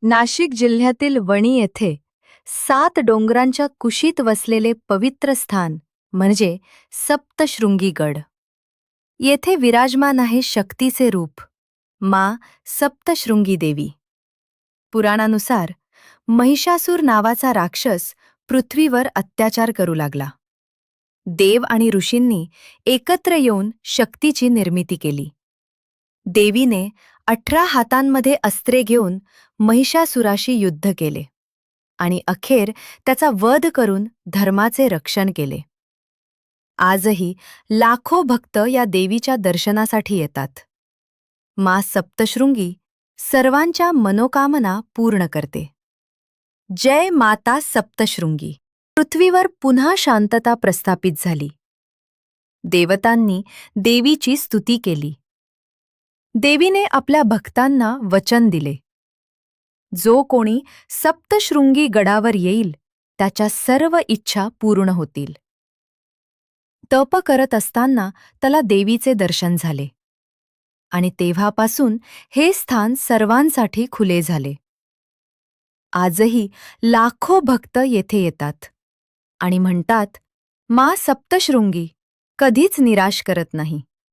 नाशिक जिल्ह्यातील वणी येथे 7 डोंगरांच्या कुशीत वसलेले पवित्र स्थान म्हणजे सप्तशृंगी गड. येथे विराजमान आहे शक्तीचे रूप मा सप्तशृंगी देवी. पुराणानुसार महिषासूर नावाचा राक्षस पृथ्वीवर अत्याचार करू लागला. देव आणि ऋषींनी एकत्र येऊन शक्तीची निर्मिती केली. देवीने 18 हातांमध्ये अस्त्रे घेऊन महिषासुराशी युद्ध केले आणि अखेर त्याचा वध करून धर्माचे रक्षण केले. आजही लाखो भक्त या देवीच्या दर्शनासाठी येतात. मा सप्तशृंगी सर्वांच्या मनोकामना पूर्ण करते. जय माता सप्तशृंगी. पृथ्वीवर पुन्हा शांतता प्रस्थापित झाली. देवतांनी देवीची स्तुती केली. देवीने आपल्या भक्तांना वचन दिले, जो कोणी सप्तशृंगी गडावर येईल त्याच्या सर्व इच्छा पूर्ण होतील. तप करत असताना त्याला देवीचे दर्शन झाले आणि तेव्हापासून हे स्थान सर्वांसाठी खुले झाले. आजही लाखो भक्त येथे येतात आणि म्हणतात, मा सप्तशृंगी कधीच निराश करत नाही.